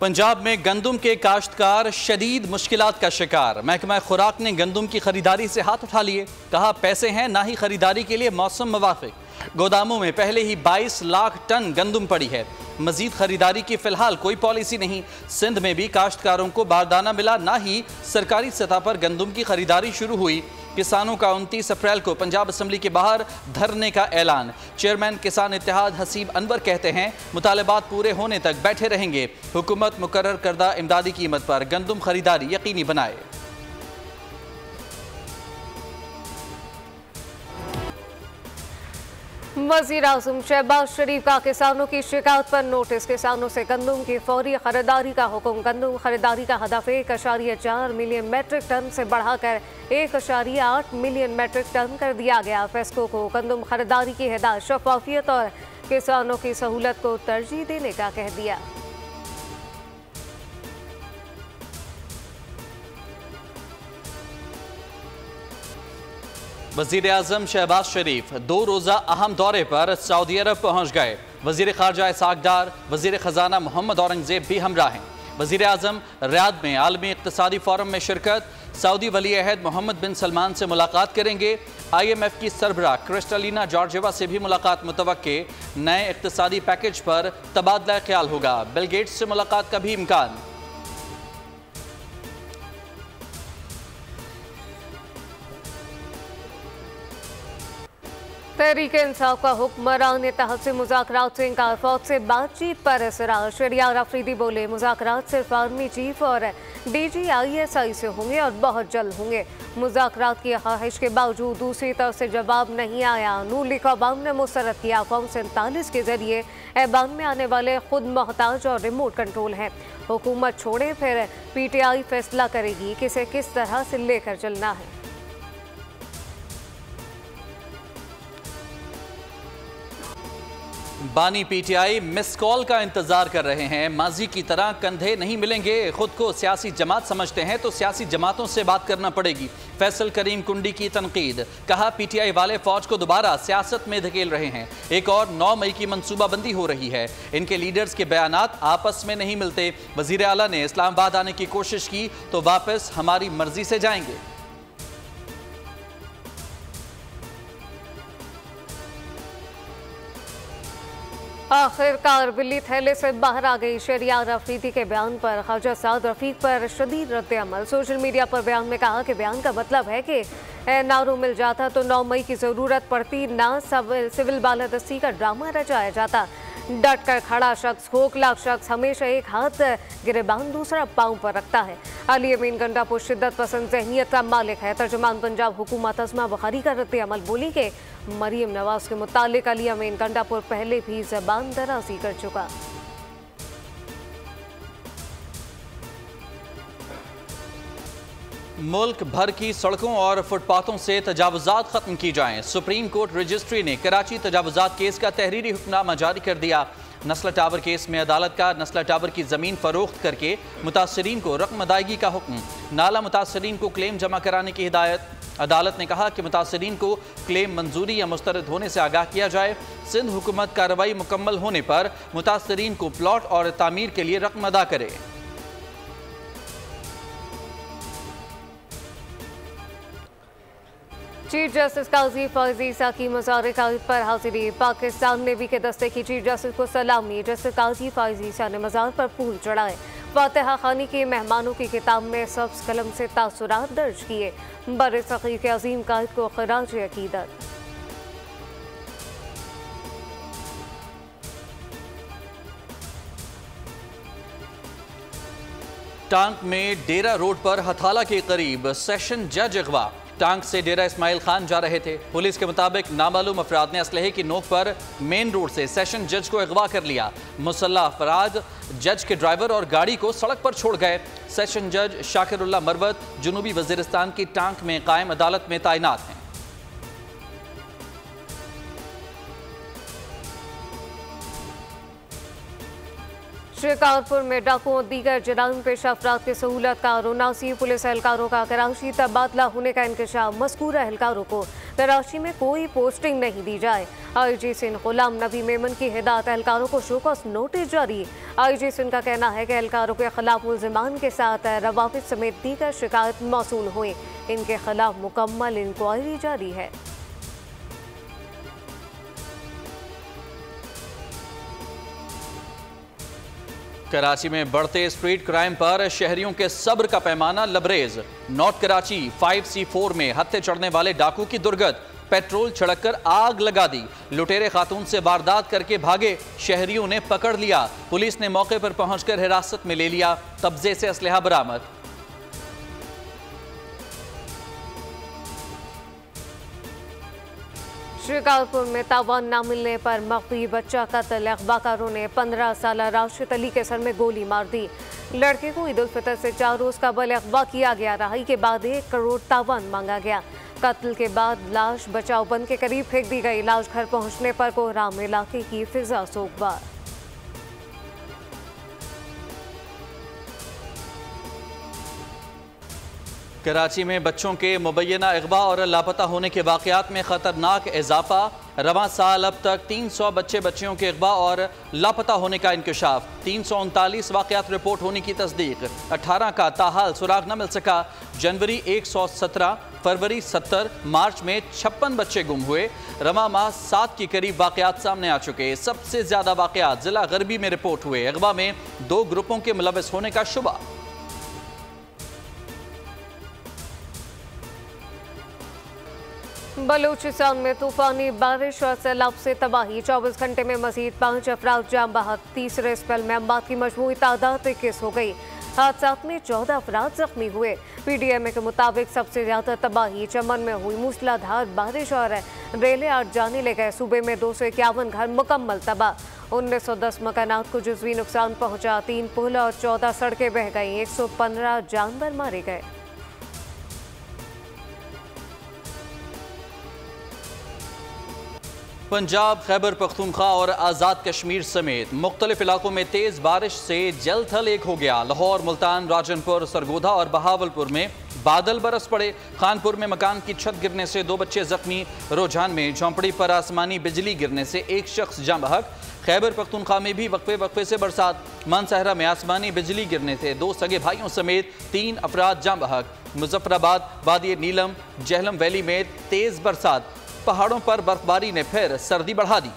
पंजाब में गंदम के काश्तकार शदीद मुश्किलात का शिकार। महकमा खुराक ने गंदम की खरीदारी से हाथ उठा लिए। कहा पैसे हैं ना ही खरीदारी के लिए मौसम मुवाफिक। गोदामों में पहले ही 22 लाख टन गंदम पड़ी है। मजीद खरीदारी की फिलहाल कोई पॉलिसी नहीं। सिंध में भी काश्तकारों को बारदाना मिला, ना ही सरकारी सतह पर गंदम की खरीदारी शुरू हुई। किसानों का 29 अप्रैल को पंजाब असम्बली के बाहर धरने का ऐलान। चेयरमैन किसान इत्तेहाद हसीब अनवर कहते हैं मुतालबात पूरे होने तक बैठे रहेंगे। हुकूमत मुकर्रर करदा इमदादी कीमत पर गंदम खरीदारी यकीनी बनाए। वज़ीर आज़म शहबाज शरीफ का किसानों की शिकायत पर नोटिस। किसानों से गंदम की फौरी खरीदारी का हुक्म। गंदम खरीदारी का हदफ 1.4 मिलियन मेट्रिक टन से बढ़ाकर 1.8 मिलियन मेट्रिक टन कर दिया गया। फेस्को को गंदम खरीदारी की हिदायत, शफाफियत और किसानों की सहूलत को तरजीह देने का कह दिया। वज़ीर आज़म शहबाज शरीफ 2 रोज़ा अहम दौरे पर सऊदी अरब पहुँच गए। वज़ीर ख़ारजा इसहाक़ डार, वज़ीर ख़जाना मोहम्मद औरंगज़ेब भी हमरा हैं। वज़ीर आज़म रियाद में आलमी इक़्तिसादी फ़ोरम में शिरकत। सऊदी वली अहद मोहम्मद बिन सलमान से मुलाकात करेंगे। IMF की सरबरा क्रिस्टलिना जॉर्जिवा से भी मुलाकात मुतवक्के। नए इक़्तिसादी पैकेज पर तबादला ख्याल होगा। बिल गेट्स से मुलाकात का भी इम्कान। तहरीक-ए-इंसाफ का हुक्मरान इत्तेहाद से मुज़ाकरात से इंकार। फौज से बातचीत पर इसरार। शहरियार अफरीदी बोले मुज़ाकरात सिर्फ आर्मी चीफ और DG ISI से होंगे और बहुत जल्द होंगे। मुज़ाकरात की ख्वाहिश के बावजूद दूसरी तरफ से जवाब नहीं आया। नून लीग अवाम ने मुस्तरद किया। कौम 47 के जरिए ऐवान में आने वाले खुद मोहताज और रिमोट कंट्रोल हैं। हुकूमत छोड़े फिर PTI फैसला करेगी किसे किस तरह से लेकर चलना है। बानी PTI मिस कॉल का इंतजार कर रहे हैं। माजी की तरह कंधे नहीं मिलेंगे। खुद को सियासी जमात समझते हैं तो सियासी जमातों से बात करना पड़ेगी। फैसल करीम कुंडी की तनकीद। कहा PTI वाले फौज को दोबारा सियासत में धकेल रहे हैं। एक और 9 मई की मनसूबाबंदी हो रही है। इनके लीडर्स के बयानात आपस में नहीं मिलते। वजीर आला ने इस्लामाबाद आने की कोशिश की तो वापस हमारी मर्जी से जाएंगे। आखिरकार बिल्ली थैले से बाहर आ गई। शहरियार अफरीदी के बयान पर ख्वाजा साद रफीक पर शदीद रद्द-ए-अमल। सोशल मीडिया पर बयान में कहा कि बयान का मतलब है कि नारों मिल जाता तो 9 मई की ज़रूरत पड़ती, ना सिविल बालादस्ती का ड्रामा रचाया जाता। डट कर खड़ा शख्स, खोखला शख्स हमेशा एक हाथ गिरेबान दूसरा पाँव पर रखता है। अली अमीन गंडापुर शिद्दत पसंद ज़हनियत का मालिक है। तर्जुमान पंजाब हुकूमत अज़मा बुखारी का रद्द-ए-अमल। बोली कि मरीम नवाज के मुतालिक अली अमीन गंडापुर पहले भी ज़बान दराज़ी कर चुका। मुल्क भर की सड़कों और फुटपाथों से तजावुज़ात खत्म की जाएं। सुप्रीम कोर्ट रजिस्ट्री ने कराची तजावुज़ात केस का तहरीरी हुक्मनामा जारी कर दिया। नस्ला टावर केस में अदालत का नस्ला टावर की ज़मीन फरोख्त करके मुतासरीन को रकम अदायगी का हुक्म। नाला मुतासरीन को क्लेम जमा कराने की हिदायत। अदालत ने कहा कि मुतासरीन को क्लेम मंजूरी या मुस्तरद होने से आगाह किया जाए। सिंध हुकूमत कार्रवाई मुकम्मल होने पर मुतासरीन को प्लॉट और तामीर के लिए रकम अदा करे। चीफ जस्टिस काजी फौजी ईसा की मज़ार कायद पर हाजिरी। पाकिस्तान नेवी के दस्ते की चीफ जस्टिस को सलामी। जस्टिस काजी फौजी ईसा ने मज़ार पर फूल चढ़ाए। फातिहा खानी के मेहमानों की किताब में सब्ज़ कलम से तासुरात दर्ज किए। बर-ए-सग़ीर के अजीम कायद को ख़िराज अक़ीदत। टांक में डेरा रोड पर हथाला के करीब सेशन जज अगवा। टांक से डेरा इस्माइल खान जा रहे थे। पुलिस के मुताबिक नामालूम अफराद ने असलहे की नोक पर मेन रोड से सेशन जज को अगवा कर लिया। मुसल्ला अफराद जज के ड्राइवर और गाड़ी को सड़क पर छोड़ गए। सेशन जज शाकिरुल्लाह मरवत जुनूबी वजीरिस्तान की टांक में कायम अदालत में तैनात हैं। शिकारपुर में डाकुओं और दीगर जराइम पेश अफराद की सहूलत का 79 पुलिस एहलकारों का कराची तबादला होने का इंकशाफ। मज़कूर एहलकारों को कराची में कोई पोस्टिंग नहीं दी जाए। आईजी सिंध गुलाम नबी मेमन की हिदायत, एहलकारों को शोकॉस नोटिस जारी। आईजी सिंध का कहना है कि एहलकारों के खिलाफ मुल्जिमान के साथ रवाफिद समेत दीगर शिकायत मौसूल हुई, इनके खिलाफ मुकम्मल इंक्वायरी जारी है। कराची में बढ़ते स्ट्रीट क्राइम पर शहरियों के सब्र का पैमाना लबरेज। नॉर्थ कराची 5C4 में हत्थे चढ़ने वाले डाकू की दुर्गत, पेट्रोल छिड़ककर आग लगा दी। लुटेरे खातून से वारदात करके भागे, शहरियों ने पकड़ लिया। पुलिस ने मौके पर पहुंचकर हिरासत में ले लिया, कब्जे से असलहा बरामद। शिकारपुर में तावान न मिलने पर मख्फी बच्चा कत्ल, अगवाकारों ने 15 साल राशिद अली के सर में गोली मार दी। लड़के को ईद उल फितर से 4 रोज कबल अगवा किया गया। रहाई के बाद 1 करोड़ तावान मांगा गया। कत्ल के बाद लाश बचाव बंद के करीब फेंक दी गई। लाश घर पहुंचने पर कोहराम इलाके की फिजा सोगवार। कराची में बच्चों के मुबैना अगवा और लापता होने के वाक़यात में ख़तरनाक इजाफा। रवां साल अब तक 300 बच्चे बच्चियों के अगवा और लापता होने का इंकशाफ। 339 वाक़यात रिपोर्ट होने की तस्दीक। 18 का ताहाल सुराग न मिल सका। जनवरी 117, फरवरी 70, मार्च में 56 बच्चे गुम हुए। रवां माह 7 के करीब वाक़यात सामने आ चुके। सबसे ज़्यादा वाक़यात ज़िला गरबी में रिपोर्ट हुए। अगवा में 2 ग्रुपों के मुलविस होने का शुबा। बलूचिस्तान में तूफानी बारिश और सैलाब से तबाही। 24 घंटे में मजीद 5 अफराद जाम बहक। तीसरे स्पेल में अम्बात की मजमूई तादाद 21 हो गई। हादसात में 14 अफराद जख्मी हुए। PDMA के मुताबिक सबसे ज्यादा तबाही चमन में हुई। मूसलाधार बारिश और रेले 8 जाने ले गए। सूबे में 251 घर मुकम्मल तबाह। 1910 मकानात को जुज़वी नुकसान पहुंचा। 3 पुल और 14 सड़कें बह गईं। 115 जानवर मारे गए। पंजाब, खैबर पख्तूनख्वा और आज़ाद कश्मीर समेत मुख्तलिफ इलाकों में तेज़ बारिश से जल थल एक हो गया। लाहौर, मुल्तान, राजनपुर, सरगोधा और बहावलपुर में बादल बरस पड़े। खानपुर में मकान की छत गिरने से 2 बच्चे जख्मी। रोजान में झोंपड़ी पर आसमानी बिजली गिरने से 1 शख्स जाँ बहक। खैबर पख्तूनख्वा में भी वक्फे वक्फे से बरसात। मानसहरा में आसमानी बिजली गिरने से 2 सगे भाइयों समेत 3 अफराद जाँ बहक। मुजफ्फराबाद, वादी नीलम, जहलम वैली में तेज़ बरसात। पहाड़ों पर बर्फबारी ने फिर सर्दी बढ़ा दी।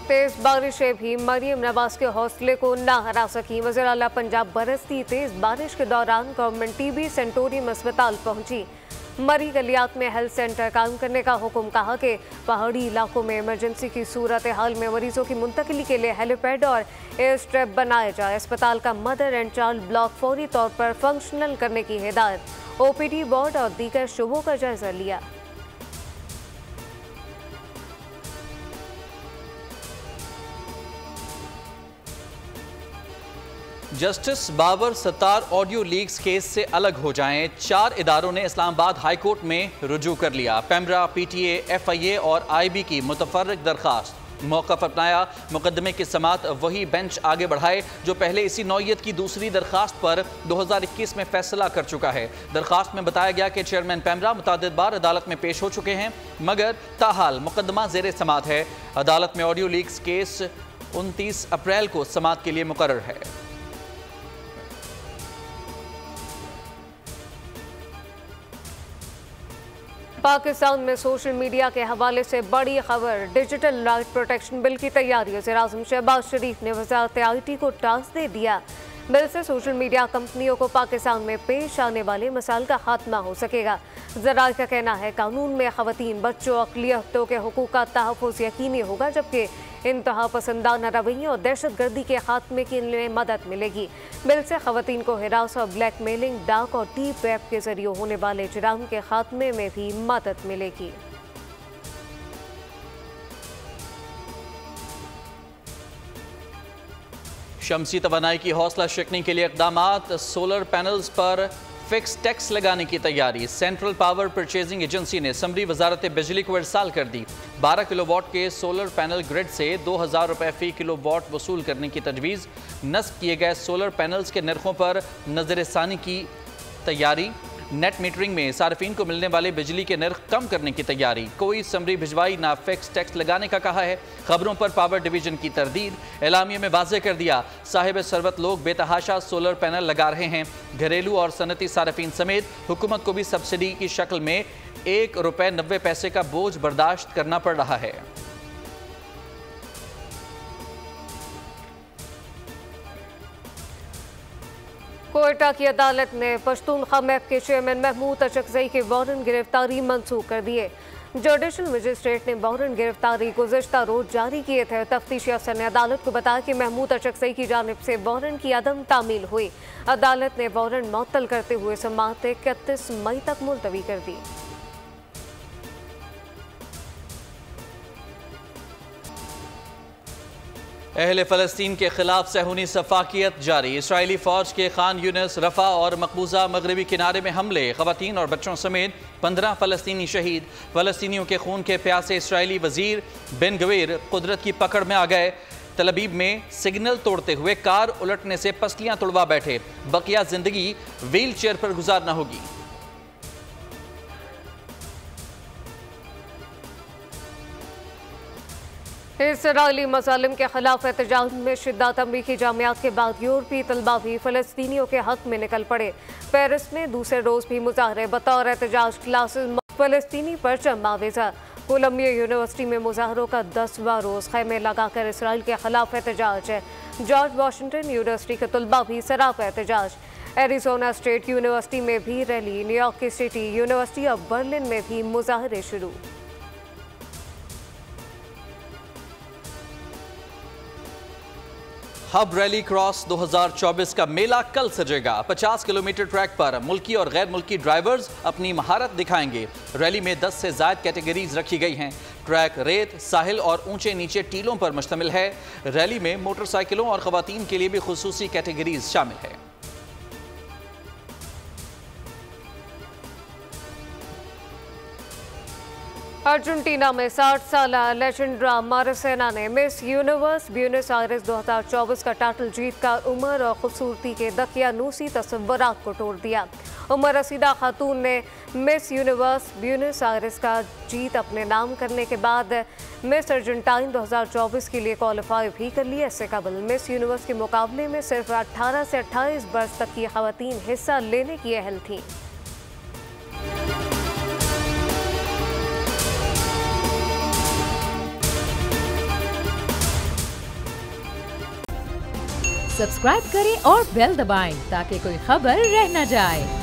तेज बारिशें भी मरियम नवाज के हौसले को ना हरा सकी। वज़ीर आला पंजाब बरसती तेज बारिश के दौरान गवर्नमेंट TB सेंटोरियम अस्पताल पहुंची। मरी गलियात में हेल्थ सेंटर कायम करने का हुक्म। कहा कि पहाड़ी इलाकों में इमरजेंसी की सूरत हाल में मरीजों की मुंतकिली के लिए हेलीपैड और एयर स्ट्रिप बनाया जाए। अस्पताल का मदर एंड चाइल्ड ब्लॉक फौरी तौर पर फंक्शनल करने की हिदायत। OPD बोर्ड और दीगर शुबों का जायजा लिया। Justice Babar Sattar audio leaks case से अलग हो जाएं। 4 इदारों ने इस्लामाबाद हाई कोर्ट में रुजू कर लिया। पैमरा, PTA, FIA और IB की मुतफर्रिक दरखास्त। मौक़िफ़ अपनाया। मुकदमे की समात वही बेंच आगे बढ़ाए जो पहले इसी नौयत की दूसरी दरखास्त पर 2021 में फैसला कर चुका है। दरखास्त में बताया गया कि चेयरमैन पैमरा मुतादिद बार अदालत में पेश हो चुके हैं, मगर ताहाल मुकदमा ज़ेर समात है। अदालत में ऑडियो लीक्स केस 29 अप्रैल को समात के लिए मुकर्रर है। पाकिस्तान में सोशल मीडिया के हवाले से बड़ी खबर। डिजिटल राइट प्रोटेक्शन बिल की तैयारी। वज़ीर-ए-आज़म शहबाज शरीफ ने वज़ारत IT को टास्क दे दिया। बिल से सोशल मीडिया कंपनियों को पाकिस्तान में पेश आने वाले मसाइल का खात्मा हो सकेगा। ज़राए का कहना है कानून में ख़वातीन, बच्चों, अक़लियतों के हुकूक़ का तहफ़्फ़ुज़ यकीनी होगा, जबकि इंतहा पसंदाना रवैये और दहशत गर्दी के खात्मे के लिए मदद मिलेगी। बिल से ख़वातीन को हिरासत और ब्लैकमेलिंग, डाक और डीप वेब के जरिए होने वाले जुर्म के खात्मे में भी मदद मिलेगी। शमसी तवानाई की हौसला शिकनी के लिए इक़दामात। सोलर पैनल्स पर फिक्स टैक्स लगाने की तैयारी। सेंट्रल पावर परचेजिंग एजेंसी ने समरी वजारत बिजली को इरसाल कर दी। 12 किलोवाट के सोलर पैनल ग्रिड से 2000 रुपये फ़ी किलोवाट वसूल करने की तजवीज़। नस्ब किए गए सोलर पैनल्स के नरखों पर नजरसानी की तैयारी। नेट मीटरिंग में सार्फिन को मिलने वाले बिजली के नर्ख कम करने की तैयारी, कोई समरी भिजवाई ना फिक्स टैक्स लगाने का कहा है। खबरों पर पावर डिवीजन की तरदीद, एलामिया में वाज़ेह कर दिया साहिब सरवत लोग बेतहाशा सोलर पैनल लगा रहे हैं। घरेलू और सनती सार्फिन समेत हुकूमत को भी सब्सिडी की शक्ल में ₹1.90 का बोझ बर्दाश्त करना पड़ रहा है। कोयटा की अदालत ने पश्तूनख्वा मैप के चेयरमैन महमूद अचकजई के वारंट गिरफ्तारी मंसूख कर दिए। जुडिशल मजिस्ट्रेट ने वारंट गिरफ्तारी गुज़िश्ता रोज जारी किए थे। तफ्तीशी अफसर ने अदालत को बताया कि महमूद अचकजई की जानिब से वारंट की अदम तामील हुई। अदालत ने वारंट मुअत्तल करते हुए समाअत 31 मई तक मुलतवी कर दी। अहले फ़लस्तीन के खिलाफ सहूनी सफाकियत जारी, इसराइली फ़ौज के खान यूनिस, रफ़ा और मकबूजा मगरबी किनारे में हमले, ख़वातीन और बच्चों समेत 15 फ़लस्तीनी शहीद। फ़लस्तीनियों के खून के प्यासे इसराइली वज़ीर बिन गवीर कुदरत की पकड़ में आ गए। तलबीब में सिग्नल तोड़ते हुए कार उलटने से पसलियां तुड़वा बैठे, बकिया जिंदगी व्हील चेयर पर गुजारना होगी। इसराइली मज़ालिम के खिलाफ एहतजाज में शिद्दत। अमरीकी जामियात के बाद यूरोपीय तलबा भी फ़लस्तीनियों के हक में निकल पड़े। पेरिस में दूसरे रोज़ भी मुजाहरे, बतौर एहतजाज क्लासेस फ़लस्तीनी परचम आवेज़ा। कोलंबिया यूनिवर्सिटी में मुजाहरों का 10वां रोज़, खैमे लगाकर इसराइल के खिलाफ एहतजाज है। जॉर्ज वाशिंगटन यूनिवर्सिटी के तलबा भी सरापा एहतजाज। एरिज़ोना स्टेट यूनिवर्सिटी में भी रैली, न्यूयॉर्क की सिटी यूनिवर्सिटी और बर्लिन में भी मुजाहरे शुरू। हब रैली क्रॉस 2024 का मेला कल सजेगा। 50 किलोमीटर ट्रैक पर मुल्की और गैर मुल्की ड्राइवर्स अपनी महारत दिखाएंगे। रैली में 10 से ज़ायद कैटेगरीज रखी गई हैं। ट्रैक रेत, साहिल और ऊंचे नीचे टीलों पर मुश्तमिल है। रैली में मोटरसाइकिलों और ख़वातीन के लिए भी खुसूसी कैटेगरीज शामिल है। अर्जेंटीना में 60 साल लेजेंड्रा मारासेना ने मिस यूनिवर्स ब्यूनस आयरेस 2024 का टाइटल जीत कर उम्र और खूबसूरती के दकियानूसी तस्वुरात को तोड़ दिया। उमर रसीदा खातून ने मिस यूनिवर्स ब्यूनस आयरेस का जीत अपने नाम करने के बाद मिस अर्जेंटाइन 2024 के लिए क्वालिफाई भी कर लिया। इससे कबल मिस यूनिवर्स के मुकाबले में सिर्फ 18 से 28 वर्ष तक की खवातीन हिस्सा लेने की अहल थीं। सब्सक्राइब करें और बेल दबाएं ताकि कोई खबर रह न जाए।